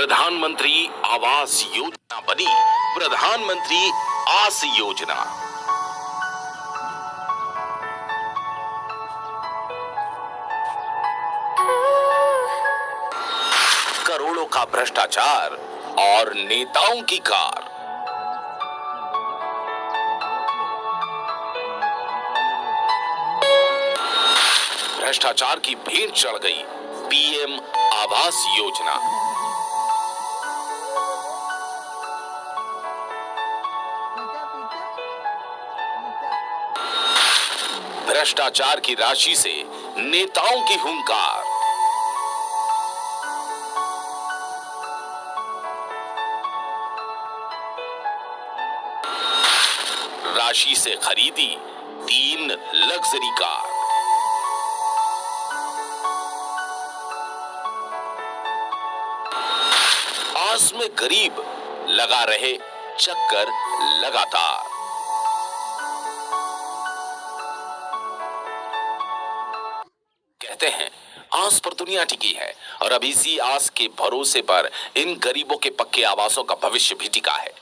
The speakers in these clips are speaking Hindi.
प्रधानमंत्री आवास योजना बनी प्रधानमंत्री आस योजना। करोड़ों का भ्रष्टाचार और नेताओं की कार। भ्रष्टाचार की भेंट चढ़ गई पीएम आवास योजना। भ्रष्टाचार की राशि से नेताओं की हुंकार। राशि से खरीदी 3 लग्जरी कार। आस में गरीब लगा रहे चक्कर लगातार। कहते हैं आस पर दुनिया टिकी है और अब इसी आस के भरोसे पर इन गरीबों के पक्के आवासों का भविष्य भी टिका है।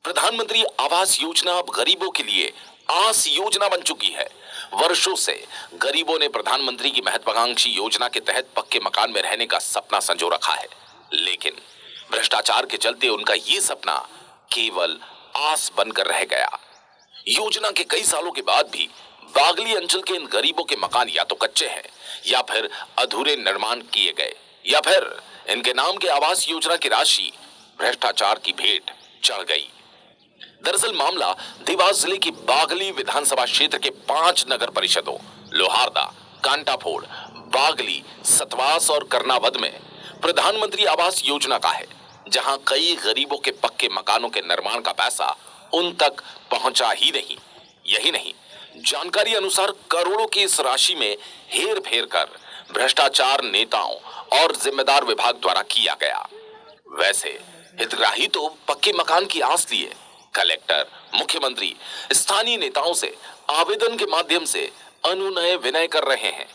प्रधानमंत्री आवास योजना अब गरीबों के लिए आस योजना बन चुकी है। वर्षों से गरीबों ने प्रधानमंत्री की महत्वाकांक्षी योजना के तहत पक्के मकान में रहने का सपना संजो रखा है, लेकिन भ्रष्टाचार के चलते उनका ये सपना केवल आस बनकर रह गया। योजना के कई सालों के बाद भी बागली अंचल के इन गरीबों के मकान या तो कच्चे हैं या फिर अधूरे निर्माण किए गए या फिर इनके नाम के आवास योजना की राशि भ्रष्टाचार की भेंट चढ़ गई। दरअसल मामला देवास जिले की बागली विधानसभा क्षेत्र के 5 नगर परिषदों लोहारदा, कांटाफोड़, बागली, सतवास और कर्नावद में प्रधानमंत्री आवास योजना का है, जहां कई गरीबों के पक्के मकानों के निर्माण का पैसा उन तक पहुंचा ही नहीं। यही नहीं, जानकारी अनुसार करोड़ों की इस राशि में हेर फेर कर भ्रष्टाचार नेताओं और जिम्मेदार विभाग द्वारा किया गया। वैसे हितग्राही तो पक्के मकान की आस लिए कलेक्टर, मुख्यमंत्री, स्थानीय नेताओं से आवेदन के माध्यम से अनुनय विनय कर रहे हैं,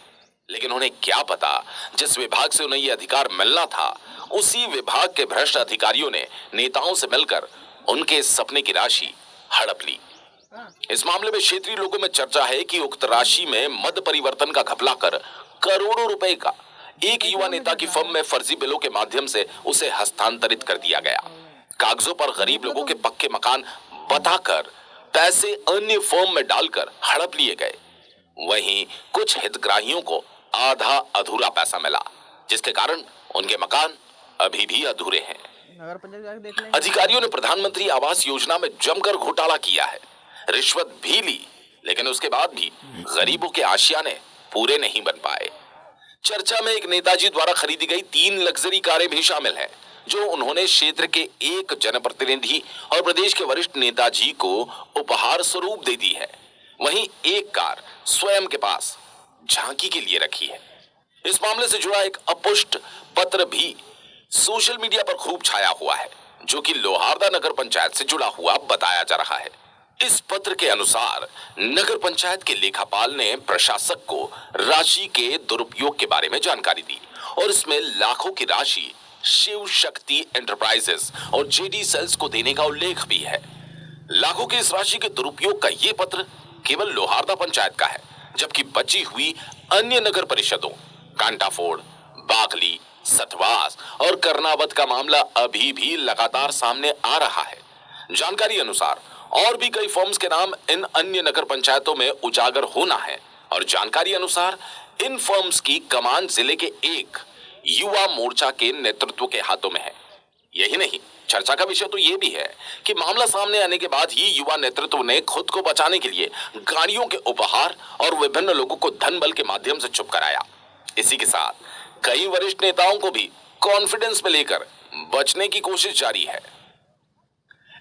लेकिन उन्हें क्या पता जिस विभाग से उन्हें यह अधिकार मिलना था, उसी विभाग के भ्रष्ट अधिकारियों ने नेताओं से मिलकर उनके सपने की राशि हड़प ली। इस मामले में क्षेत्रीय लोगों में चर्चा है कि उक्त राशि में मत परिवर्तन का घपला कर करोड़ों रुपए का एक युवा नेता की फर्म में फर्जी बिलों के माध्यम से उसे हस्तांतरित कर दिया गया। कागजों पर गरीब लोगों के पक्के मकान बताकर पैसे अन्य फर्म में डालकर हड़प लिए गए। वहीं कुछ हितग्राहियों को आधा अधूरा पैसा मिला, जिसके कारण उनके मकान अभी भी अधूरे हैं। अधिकारियों ने प्रधानमंत्री आवास योजना में जमकर घोटाला किया है, रिश्वत भी ली, लेकिन उसके बाद भी गरीबों के आशियाने पूरे नहीं बन पाए। चर्चा में एक नेताजी द्वारा खरीदी गई 3 लग्जरी कारें भी शामिल हैं, जो उन्होंने क्षेत्र के एक जनप्रतिनिधि और प्रदेश के वरिष्ठ नेताजी को उपहार स्वरूप दे दी है। वहीं एक कार स्वयं के पास झांकी के लिए रखी है। इस मामले से जुड़ा एक अपुष्ट पत्र भी सोशल मीडिया पर खूब छाया हुआ है, जो कि लोहारदा नगर पंचायत से जुड़ा हुआ बताया जा रहा है। इस पत्र के अनुसार नगर पंचायत के लेखापाल ने प्रशासक को राशि के दुरुपयोग के बारे में जानकारी दी और इसमें लाखों की राशि शिव शक्ति एंटरप्राइजेस और जेडी सेल्स को देने का उल्लेख भी है। लाखों की इस राशि के दुरुपयोग का यह पत्र केवल लोहारदा पंचायत का है, जबकि बची हुई अन्य नगर परिषदों कांटाफोड़, बागली, सतवास और कर्नावत का मामला अभी भी लगातार सामने आ रहा है। जानकारी अनुसार और भी कई फर्म्स के नाम इन अन्य नगर पंचायतों में उजागर होना है और जानकारी अनुसार इन फर्म्स की कमान जिले के एक युवा मोर्चा के नेतृत्व के हाथों में है। यही नहीं, चर्चा का विषय तो यह भी है कि मामला सामने आने के बाद ही युवा नेतृत्व ने खुद को बचाने के लिए गाड़ियों के उपहार और विभिन्न लोगों को धन बल के माध्यम से चुप कराया। इसी के साथ कई वरिष्ठ नेताओं को भी कॉन्फिडेंस में लेकर बचने की कोशिश जारी है।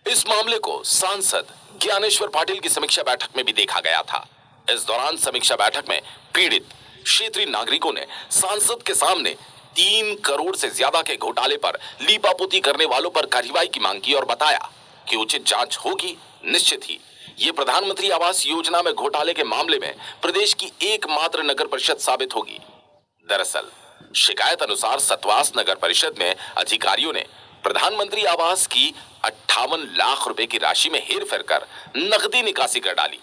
इस मामले को सांसद ज्ञानेश्वर पाटिल की समीक्षा बैठक में भी देखा गया था। इस दौरान समीक्षा बैठक में पीड़ित क्षेत्रीय नागरिकों ने सांसद के सामने 3 करोड़ से ज्यादा के घोटाले पर लीपापोती करने वालों पर कार्रवाई की मांग की और बताया कि उचित जांच होगी। निश्चित ही ये प्रधानमंत्री आवास योजना में घोटाले के मामले में प्रदेश की एकमात्र नगर परिषद साबित होगी। दरअसल शिकायत अनुसार सतवास नगर परिषद में अधिकारियों ने प्रधानमंत्री आवास की 58 लाख रुपए की राशि में हेरफेर कर नकदी निकासी कर डाली।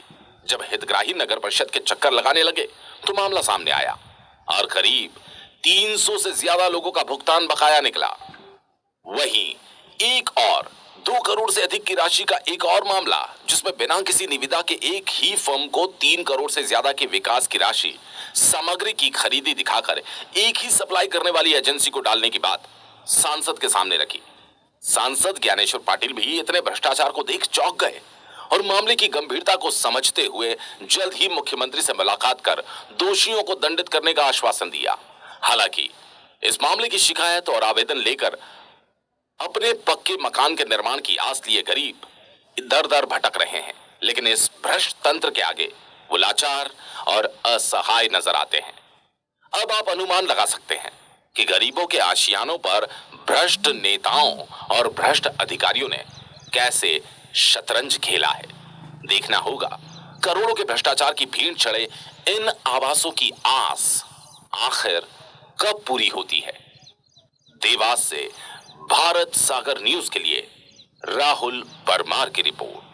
जब हितग्राही नगर परिषद के चक्कर लगाने लगे तो मामला सामने आया और करीब 300 से ज्यादा लोगों का भुगतान बकाया निकला। वहीं एक और 2 करोड़ से अधिक की राशि का एक और मामला, जिसमें बिना किसी निविदा के एक ही फर्म को 3 करोड़ से ज्यादा के विकास की राशि सामग्री की खरीदी दिखाकर एक ही सप्लाई करने वाली एजेंसी को डालने की बात सांसद के सामने रखी। सांसद ज्ञानेश्वर पाटिल भी इतने भ्रष्टाचार को देख चौंक गए और मामले की गंभीरता को समझते हुए जल्द ही मुख्यमंत्री से मुलाकात कर दोषियों को दंडित करने का आश्वासन दिया। हालांकि इस मामले की शिकायत और आवेदन लेकर अपने पक्के मकान के निर्माण की आस लिए गरीब दर दर भटक रहे हैं, लेकिन इस भ्रष्ट तंत्र के आगे वो लाचार और असहाय नजर आते हैं। अब आप अनुमान लगा सकते हैं कि गरीबों के आशियानों पर भ्रष्ट नेताओं और भ्रष्ट अधिकारियों ने कैसे शतरंज खेला है। देखना होगा करोड़ों के भ्रष्टाचार की भीड़ चढ़े इन आवासों की आस आखिर कब पूरी होती है। देवास से भारत सागर न्यूज के लिए राहुल परमार की रिपोर्ट।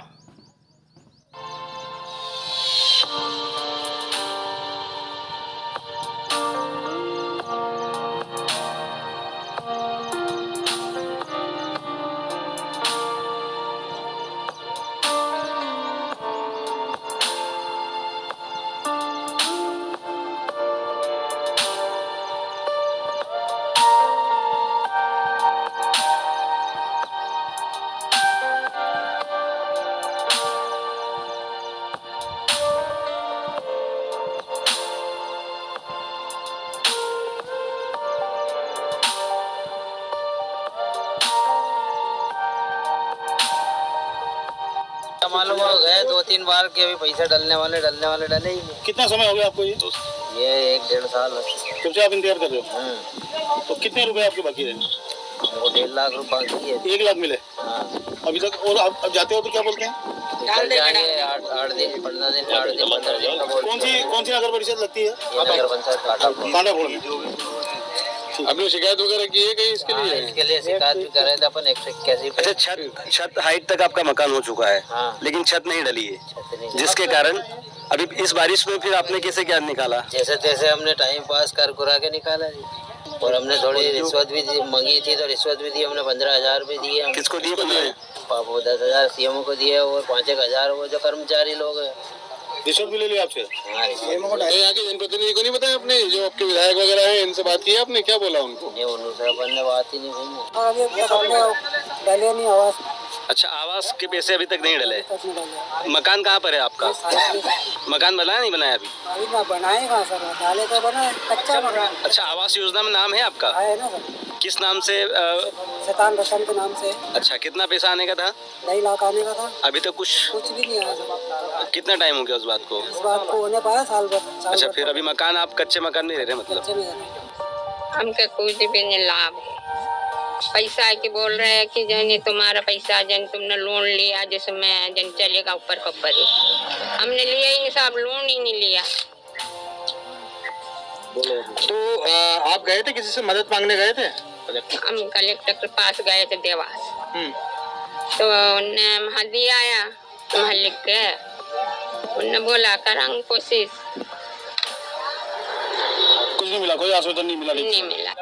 मालूम हो गए 2-3 बार के अभी पैसा डलने वाले डले ही नहीं। कितना समय हो गया आपको ये 1-1.5 साल कब से आप इंतजार कर रहे हो? तो कितने रुपए आपके बाकी रहे? वो 1.5 लाख रुपए बाकी है। 1 लाख मिले अभी तक? और आप अब जाते हो तो क्या बोलते हैं? निकल जाएंगे 8 दिन 15 दिन 8 दिन 15 दिन का बोलते। कौन सी नगर परिषद लगती है? नगर पंचायत कांटापुर में। आपने शिकायत वगैरह की है कहीं इसके लिए? इसके लिए शिकायत भी कर रहे थे अपन 181 पे। अच्छा, छत हाइट तक आपका मकान हो चुका है। हाँ। लेकिन छत नहीं डली है, छत नहीं। जिसके कारण अभी इस बारिश में फिर आपने कैसे क्या निकाला? जैसे तैसे हमने टाइम पास कर कुरा के निकाला जी। और हमने थोड़ी रिश्वत भी मांगी थी तो रिश्वत भी दी हमने। 15,000 भी दिए। किसको दिए? 15? 10,000 सीएमओ को दिए और 5-1 हजार वो जो कर्मचारी लोग हैं। रिश्वत भी ले लिया आपसे? यहाँ के जनप्रतिनिधि को नहीं बताया आपने? जो आपके विधायक वगैरह हैं इनसे बात की आपने? क्या बोला उनको? ये उनसे अपन ने बात ही नहीं की। आगे डले नहीं आवाज। अच्छा, आवास के पैसे अभी तक नहीं डले। मकान कहाँ पर है आपका? मकान बनाया नहीं बनाया अभी? अभी ना बनाए कहाँ सर, डाले तो बनाए कच्चा मकान। अच्छा, आवास योजना में नाम है आपका? है ना सर, किस नाम से? शैतान रतन के नाम से। अच्छा, कितना पैसा आने का था? 2.5 लाख आने का था। अभी तक कुछ भी नहीं आया सर। कितना टाइम हो गया उस बात को? इस बात को होने पाया साल भर। अच्छा, फिर अभी मकान आप कच्चे मकान में रह रहे मतलब? कच्चे में रहते। हमके कुछ भी नहीं लाभ है। पैसा की बोल रहे हैं कि जन तुम्हारा पैसा जन तुमने लोन लिया जिसमें जन चलेगा ऊपर कपर ही। हमने लिया ही नहीं साहब, लोन ही नहीं लिया। तो आप गए थे, किसी से मदद मांगने गए थे? हम कलेक्टर के पास गए थे देवास, तो उनने वहाँ दिया आया तो वहाँ लिख के उनने बोला करांगे कोशिश। कुछ नहीं मिला, कोई आश्वासन नहीं मिला? नहीं मिला।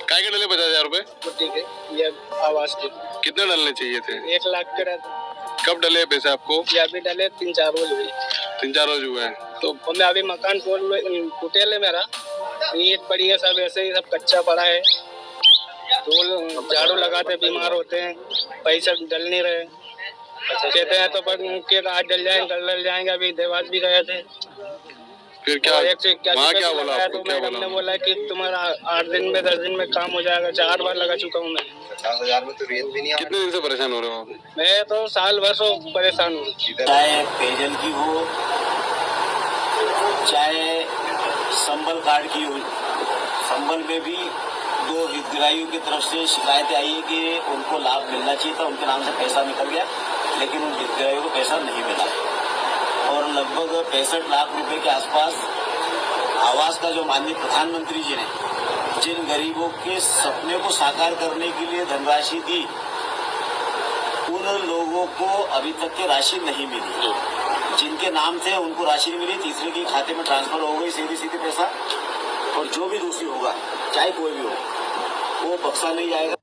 काय के डले 50,000 रुपए? ठीक है, ये आवास के कितने डलने चाहिए थे? 1 लाख के रहते। कब डले पैसे आपको? ये अभी डले 3-4 रोज हुए। 3-4 रोज हुए हैं। तो मैं अभी मकान टूटेल है मेरा, ईंट पड़ी है, सब ऐसे ही सब कच्चा पड़ा है। तो झाड़ू लगाते बीमार होते हैं, पैसा डल नहीं रहे। कहते हैं तो पर आज डल जाएंगे कल डल जाएंगे। अभी देवास भी गए थे। फिर क्या वहाँ क्या बोला आपको? तो मैडम ने बोला कि तुम्हारा 8 दिन में 10 दिन में काम हो जाएगा। 4 बार लगा चुका हूँ मैं। 50,000 में तो रेत भी नहीं। कितने दिन से परेशान हो रहे हो? मैं तो साल भर से परेशान हूँ। चाहे पेयजल की हो, चाहे संबल कार्ड की हो, संबल में भी 2 हितग्राहियों की तरफ से शिकायतें आई है कि उनको लाभ मिलना चाहिए था, उनके नाम से पैसा निकल गया, लेकिन उन हितग्राहियों को पैसा नहीं मिला। और लगभग 65 लाख रुपए के आसपास आवास का जो माननीय प्रधानमंत्री जी ने जिन गरीबों के सपने को साकार करने के लिए धनराशि दी, उन लोगों को अभी तक की राशि नहीं मिली। जिनके नाम थे उनको राशि नहीं मिली, तीसरे के खाते में ट्रांसफर हो गई सीधे सीधे पैसा। और जो भी दोषी होगा, चाहे कोई भी हो, वो बख्शा नहीं जाएगा।